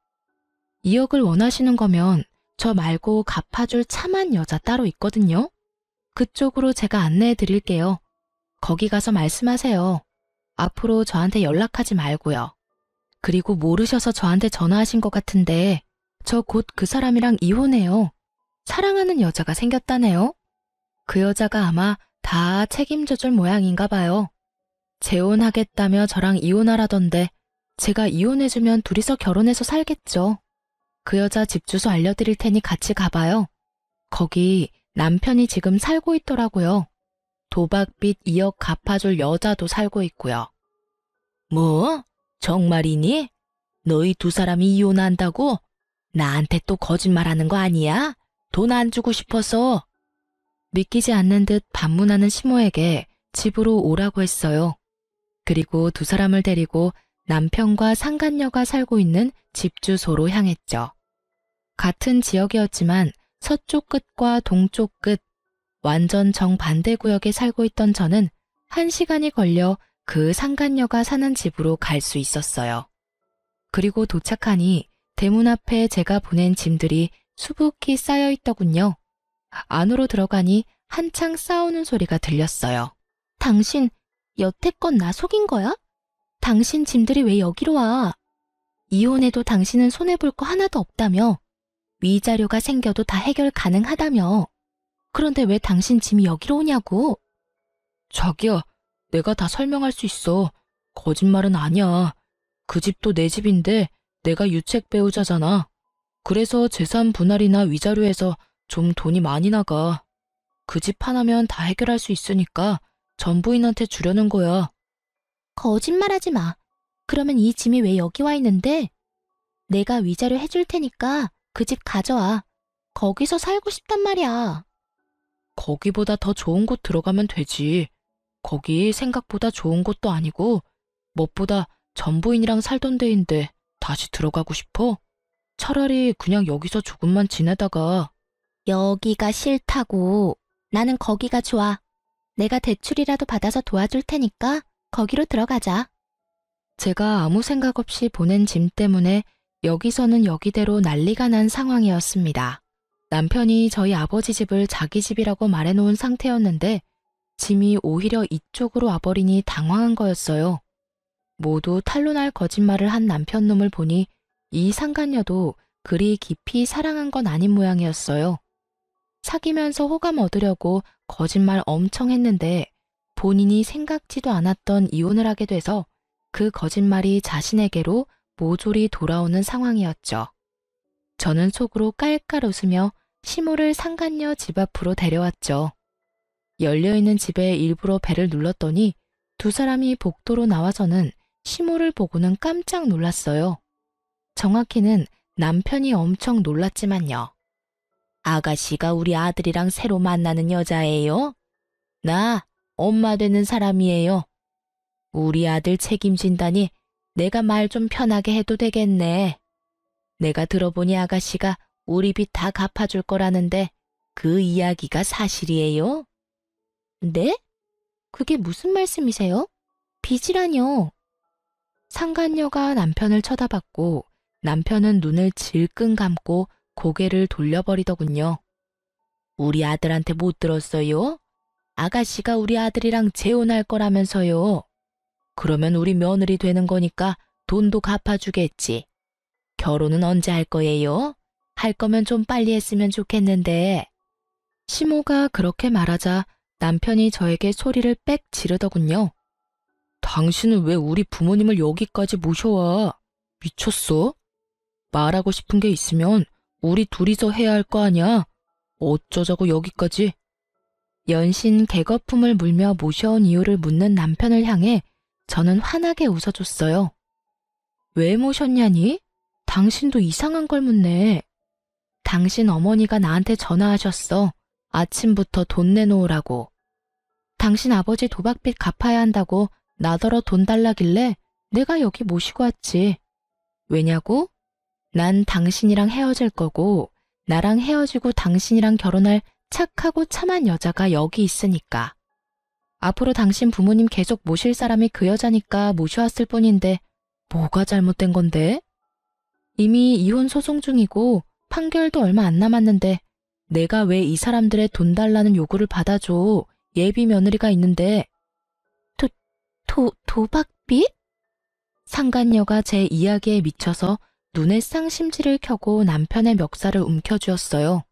2억을 원하시는 거면 저 말고 갚아줄 참한 여자 따로 있거든요. 그쪽으로 제가 안내해 드릴게요. 거기 가서 말씀하세요. 앞으로 저한테 연락하지 말고요. 그리고 모르셔서 저한테 전화하신 것 같은데 저 곧 그 사람이랑 이혼해요. 사랑하는 여자가 생겼다네요. 그 여자가 아마 다 책임져줄 모양인가 봐요. 재혼하겠다며 저랑 이혼하라던데 제가 이혼해주면 둘이서 결혼해서 살겠죠. 그 여자 집 주소 알려드릴 테니 같이 가봐요. 거기 남편이 지금 살고 있더라고요. 도박빚 2억 갚아줄 여자도 살고 있고요. 뭐? 정말이니? 너희 두 사람이 이혼한다고? 나한테 또 거짓말하는 거 아니야? 돈 안 주고 싶어서. 믿기지 않는 듯 반문하는 시모에게 집으로 오라고 했어요. 그리고 두 사람을 데리고 남편과 상간녀가 살고 있는 집 주소로 향했죠. 같은 지역이었지만 서쪽 끝과 동쪽 끝, 완전 정반대 구역에 살고 있던 저는 1시간이 걸려 그 상간녀가 사는 집으로 갈 수 있었어요. 그리고 도착하니 대문 앞에 제가 보낸 짐들이 수북히 쌓여 있더군요. 안으로 들어가니 한창 싸우는 소리가 들렸어요. 당신 여태껏 나 속인 거야? 당신 짐들이 왜 여기로 와? 이혼해도 당신은 손해볼 거 하나도 없다며? 위자료가 생겨도 다 해결 가능하다며? 그런데 왜 당신 짐이 여기로 오냐고? 자기야, 내가 다 설명할 수 있어. 거짓말은 아니야. 그 집도 내 집인데 내가 유책 배우자잖아. 그래서 재산 분할이나 위자료에서 좀 돈이 많이 나가. 그 집 하나면 다 해결할 수 있으니까 전부인한테 주려는 거야. 거짓말하지 마. 그러면 이 짐이 왜 여기 와 있는데? 내가 위자료 해줄 테니까 그 집 가져와. 거기서 살고 싶단 말이야. 거기보다 더 좋은 곳 들어가면 되지. 거기 생각보다 좋은 곳도 아니고 무엇보다 전부인이랑 살던 데인데 다시 들어가고 싶어? 차라리 그냥 여기서 조금만 지내다가. 여기가 싫다고. 나는 거기가 좋아. 내가 대출이라도 받아서 도와줄 테니까 거기로 들어가자. 제가 아무 생각 없이 보낸 짐 때문에 여기서는 여기대로 난리가 난 상황이었습니다. 남편이 저희 아버지 집을 자기 집이라고 말해놓은 상태였는데 짐이 오히려 이쪽으로 와버리니 당황한 거였어요. 모두 탄로날 거짓말을 한 남편 놈을 보니 이 상간녀도 그리 깊이 사랑한 건 아닌 모양이었어요. 사귀면서 호감 얻으려고 거짓말 엄청 했는데 본인이 생각지도 않았던 이혼을 하게 돼서 그 거짓말이 자신에게로 모조리 돌아오는 상황이었죠. 저는 속으로 깔깔 웃으며 시모를 상간녀 집 앞으로 데려왔죠. 열려있는 집에 일부러 벨을 눌렀더니 두 사람이 복도로 나와서는 시모를 보고는 깜짝 놀랐어요. 정확히는 남편이 엄청 놀랐지만요. 아가씨가 우리 아들이랑 새로 만나는 여자예요? 나 엄마 되는 사람이에요. 우리 아들 책임진다니 내가 말 좀 편하게 해도 되겠네. 내가 들어보니 아가씨가 우리 빚 다 갚아줄 거라는데 그 이야기가 사실이에요? 네? 그게 무슨 말씀이세요? 빚이라뇨? 상간녀가 남편을 쳐다봤고 남편은 눈을 질끈 감고 고개를 돌려버리더군요. 우리 아들한테 못 들었어요? 아가씨가 우리 아들이랑 재혼할 거라면서요. 그러면 우리 며느리 되는 거니까 돈도 갚아주겠지. 결혼은 언제 할 거예요? 할 거면 좀 빨리 했으면 좋겠는데. 시모가 그렇게 말하자 남편이 저에게 소리를 빽 지르더군요. 당신은 왜 우리 부모님을 여기까지 모셔와? 미쳤어? 말하고 싶은 게 있으면 우리 둘이서 해야 할 거 아니야? 어쩌자고 여기까지? 연신 개거품을 물며 모셔온 이유를 묻는 남편을 향해 저는 환하게 웃어줬어요. 왜 모셨냐니? 당신도 이상한 걸 묻네. 당신 어머니가 나한테 전화하셨어. 아침부터 돈 내놓으라고. 당신 아버지 도박빚 갚아야 한다고 나더러 돈 달라길래 내가 여기 모시고 왔지. 왜냐고? 난 당신이랑 헤어질 거고 나랑 헤어지고 당신이랑 결혼할 착하고 참한 여자가 여기 있으니까. 앞으로 당신 부모님 계속 모실 사람이 그 여자니까 모셔왔을 뿐인데 뭐가 잘못된 건데? 이미 이혼 소송 중이고 판결도 얼마 안 남았는데 내가 왜 이 사람들의 돈 달라는 요구를 받아줘. 예비 며느리가 있는데. 도박빚? 상간녀가 제 이야기에 미쳐서 눈에 쌍심지를 켜고 남편의 멱살을 움켜쥐었어요.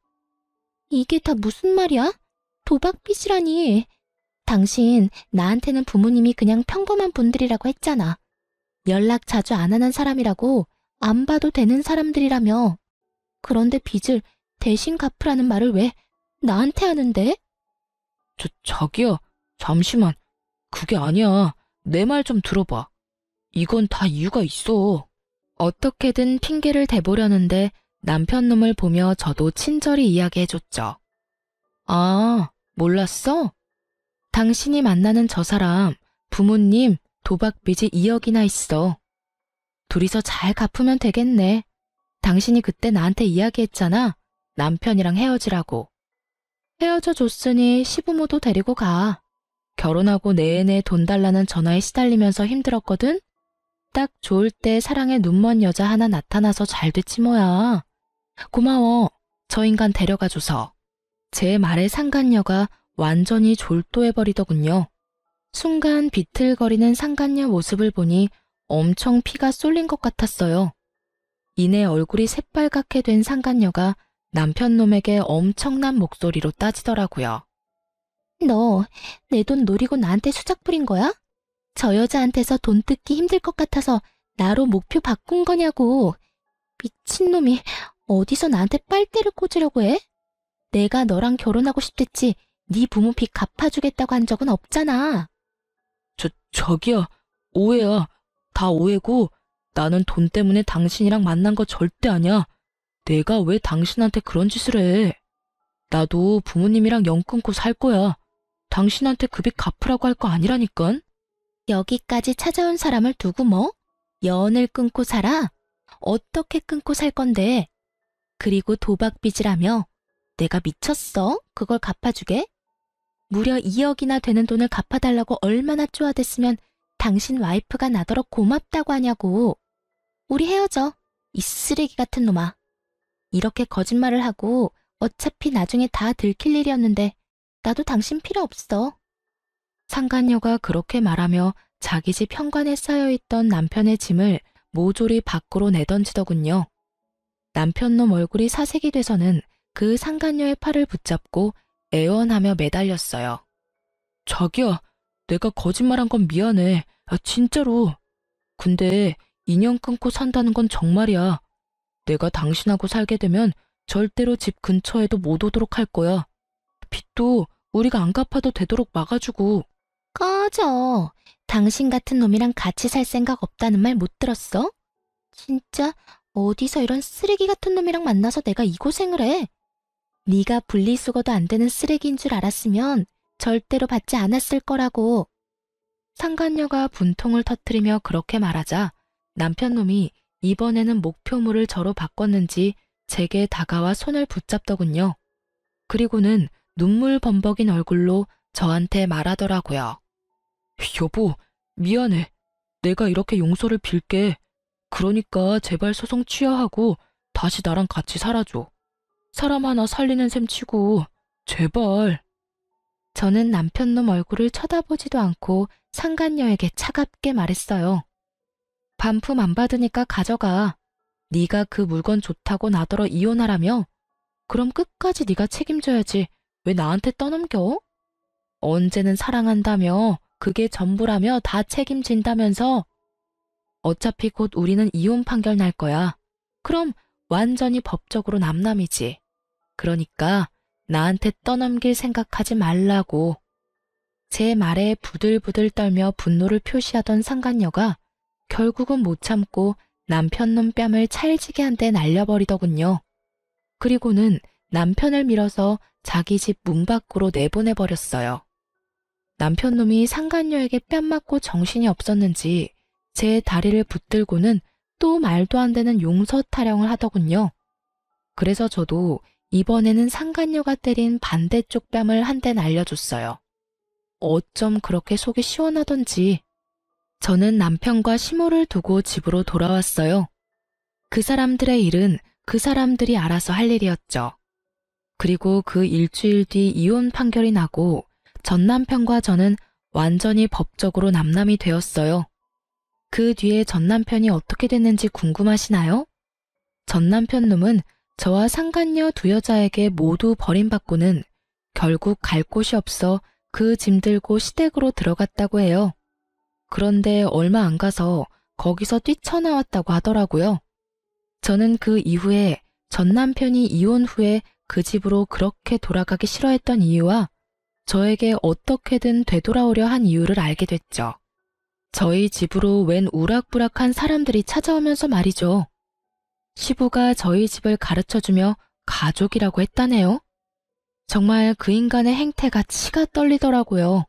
이게 다 무슨 말이야? 도박빚이라니. 당신 나한테는 부모님이 그냥 평범한 분들이라고 했잖아. 연락 자주 안 하는 사람이라고 안 봐도 되는 사람들이라며. 그런데 빚을 대신 갚으라는 말을 왜 나한테 하는데? 자기야, 잠시만. 그게 아니야. 내 말 좀 들어봐. 이건 다 이유가 있어. 어떻게든 핑계를 대보려는데 남편 놈을 보며 저도 친절히 이야기해줬죠. 아, 몰랐어? 당신이 만나는 저 사람 부모님 도박빚이 2억이나 있어. 둘이서 잘 갚으면 되겠네. 당신이 그때 나한테 이야기했잖아. 남편이랑 헤어지라고. 헤어져 줬으니 시부모도 데리고 가. 결혼하고 내내 돈 달라는 전화에 시달리면서 힘들었거든? 딱 좋을 때 사랑에 눈먼 여자 하나 나타나서 잘 됐지 뭐야. 고마워. 저 인간 데려가줘서. 제 말에 상간녀가 완전히 졸도해버리더군요. 순간 비틀거리는 상간녀 모습을 보니 엄청 피가 쏠린 것 같았어요. 이내 얼굴이 새빨갛게 된 상간녀가 남편 놈에게 엄청난 목소리로 따지더라고요. 너 내 돈 노리고 나한테 수작 부린 거야? 저 여자한테서 돈 뜯기 힘들 것 같아서 나로 목표 바꾼 거냐고. 미친놈이 어디서 나한테 빨대를 꽂으려고 해? 내가 너랑 결혼하고 싶댔지 네 부모 빚 갚아주겠다고 한 적은 없잖아. 저기요. 오해야. 다 오해고 나는 돈 때문에 당신이랑 만난 거 절대 아니야. 내가 왜 당신한테 그런 짓을 해? 나도 부모님이랑 연 끊고 살 거야. 당신한테 그 빚 갚으라고 할 거 아니라니깐? 여기까지 찾아온 사람을 두고 뭐? 연을 끊고 살아? 어떻게 끊고 살 건데? 그리고 도박빚이라며? 내가 미쳤어? 그걸 갚아주게? 무려 2억이나 되는 돈을 갚아달라고 얼마나 쪼아댔으면 당신 와이프가 나더러 고맙다고 하냐고. 우리 헤어져. 이 쓰레기 같은 놈아. 이렇게 거짓말을 하고 어차피 나중에 다 들킬 일이었는데 나도 당신 필요 없어. 상간녀가 그렇게 말하며 자기 집 현관에 쌓여있던 남편의 짐을 모조리 밖으로 내던지더군요. 남편놈 얼굴이 사색이 돼서는 그 상간녀의 팔을 붙잡고 애원하며 매달렸어요. 자기야, 내가 거짓말한 건 미안해. 진짜로. 근데 인연 끊고 산다는 건 정말이야. 내가 당신하고 살게 되면 절대로 집 근처에도 못 오도록 할 거야. 빚도 우리가 안 갚아도 되도록 막아주고. 꺼져. 당신 같은 놈이랑 같이 살 생각 없다는 말 못 들었어? 진짜 어디서 이런 쓰레기 같은 놈이랑 만나서 내가 이 고생을 해. 네가 분리수거도 안 되는 쓰레기인 줄 알았으면 절대로 받지 않았을 거라고. 상간녀가 분통을 터뜨리며 그렇게 말하자 남편놈이 이번에는 목표물을 저로 바꿨는지 제게 다가와 손을 붙잡더군요. 그리고는 눈물 범벅인 얼굴로 저한테 말하더라고요. 여보, 미안해. 내가 이렇게 용서를 빌게. 그러니까 제발 소송 취하하고 다시 나랑 같이 살아줘. 사람 하나 살리는 셈 치고 제발. 저는 남편놈 얼굴을 쳐다보지도 않고 상간녀에게 차갑게 말했어요. 반품 안 받으니까 가져가. 네가 그 물건 좋다고 나더러 이혼하라며? 그럼 끝까지 네가 책임져야지. 왜 나한테 떠넘겨? 언제는 사랑한다며 그게 전부라며 다 책임진다면서? 어차피 곧 우리는 이혼 판결 날 거야. 그럼 완전히 법적으로 남남이지. 그러니까 나한테 떠넘길 생각하지 말라고. 제 말에 부들부들 떨며 분노를 표시하던 상간녀가 결국은 못 참고 남편놈 뺨을 찰지게 한 대 날려버리더군요. 그리고는 남편을 밀어서 자기 집 문 밖으로 내보내버렸어요. 남편놈이 상간녀에게 뺨 맞고 정신이 없었는지 제 다리를 붙들고는 또 말도 안 되는 용서 타령을 하더군요. 그래서 저도 이번에는 상간녀가 때린 반대쪽 뺨을 한 대 날려줬어요. 어쩜 그렇게 속이 시원하던지. 저는 남편과 시모를 두고 집으로 돌아왔어요. 그 사람들의 일은 그 사람들이 알아서 할 일이었죠. 그리고 그 일주일 뒤 이혼 판결이 나고 전 남편과 저는 완전히 법적으로 남남이 되었어요. 그 뒤에 전 남편이 어떻게 됐는지 궁금하시나요? 전 남편 놈은 저와 상간녀 두 여자에게 모두 버림받고는 결국 갈 곳이 없어 그 짐 들고 시댁으로 들어갔다고 해요. 그런데 얼마 안 가서 거기서 뛰쳐나왔다고 하더라고요. 저는 그 이후에 전 남편이 이혼 후에 그 집으로 그렇게 돌아가기 싫어했던 이유와 저에게 어떻게든 되돌아오려 한 이유를 알게 됐죠. 저희 집으로 웬 우락부락한 사람들이 찾아오면서 말이죠. 시부가 저희 집을 가르쳐주며 가족이라고 했다네요. 정말 그 인간의 행태가 치가 떨리더라고요.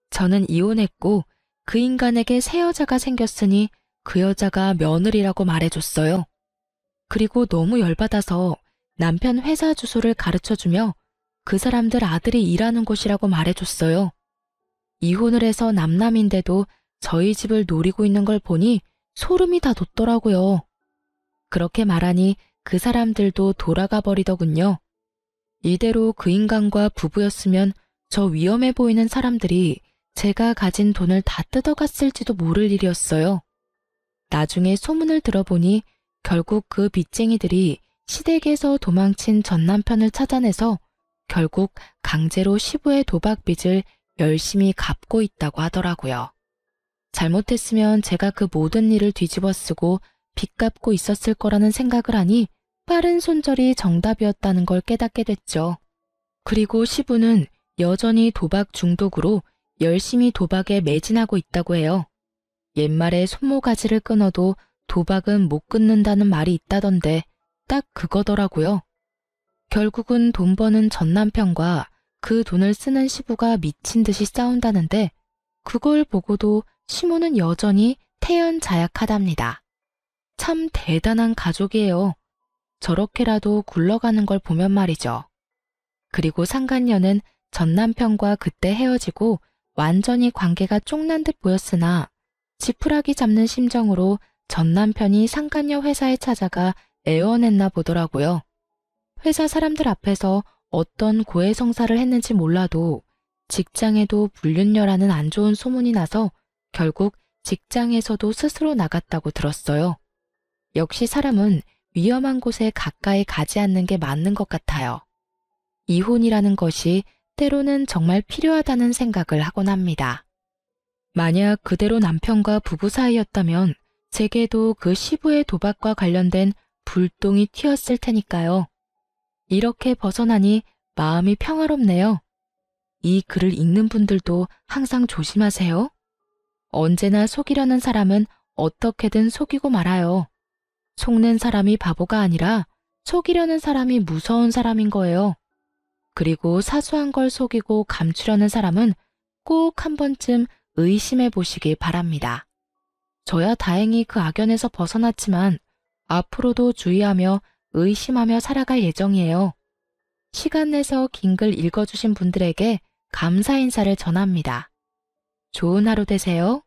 저는 이혼했고 그 인간에게 새 여자가 생겼으니 그 여자가 며느리라고 말해줬어요. 그리고 너무 열받아서 남편 회사 주소를 가르쳐주며 그 사람들 아들이 일하는 곳이라고 말해줬어요. 이혼을 해서 남남인데도 저희 집을 노리고 있는 걸 보니 소름이 다 돋더라고요. 그렇게 말하니 그 사람들도 돌아가 버리더군요. 이대로 그 인간과 부부였으면 저 위험해 보이는 사람들이 제가 가진 돈을 다 뜯어갔을지도 모를 일이었어요. 나중에 소문을 들어보니 결국 그 빚쟁이들이 시댁에서 도망친 전 남편을 찾아내서 결국 강제로 시부의 도박빚을 열심히 갚고 있다고 하더라고요. 잘못했으면 제가 그 모든 일을 뒤집어 쓰고 빚 갚고 있었을 거라는 생각을 하니 빠른 손절이 정답이었다는 걸 깨닫게 됐죠. 그리고 시부는 여전히 도박 중독으로 열심히 도박에 매진하고 있다고 해요. 옛말에 손모가지를 끊어도 도박은 못 끊는다는 말이 있다던데 딱 그거더라고요. 결국은 돈 버는 전 남편과 그 돈을 쓰는 시부가 미친 듯이 싸운다는데 그걸 보고도 시모는 여전히 태연자약하답니다. 참 대단한 가족이에요. 저렇게라도 굴러가는 걸 보면 말이죠. 그리고 상간녀는 전 남편과 그때 헤어지고 완전히 관계가 쫑난 듯 보였으나 지푸라기 잡는 심정으로 전 남편이 상간녀 회사에 찾아가 애원했나 보더라고요. 회사 사람들 앞에서 어떤 고해성사를 했는지 몰라도 직장에도 불륜녀라는 안 좋은 소문이 나서 결국 직장에서도 스스로 나갔다고 들었어요. 역시 사람은 위험한 곳에 가까이 가지 않는 게 맞는 것 같아요. 이혼이라는 것이 때로는 정말 필요하다는 생각을 하곤 합니다. 만약 그대로 남편과 부부 사이였다면 제게도 그 시부의 도박과 관련된 불똥이 튀었을 테니까요. 이렇게 벗어나니 마음이 평화롭네요. 이 글을 읽는 분들도 항상 조심하세요. 언제나 속이려는 사람은 어떻게든 속이고 말아요. 속는 사람이 바보가 아니라 속이려는 사람이 무서운 사람인 거예요. 그리고 사소한 걸 속이고 감추려는 사람은 꼭 한 번쯤 의심해 보시길 바랍니다. 저야 다행히 그 악연에서 벗어났지만 앞으로도 주의하며 의심하며 살아갈 예정이에요. 시간 내서 긴 글 읽어주신 분들에게 감사 인사를 전합니다. 좋은 하루 되세요.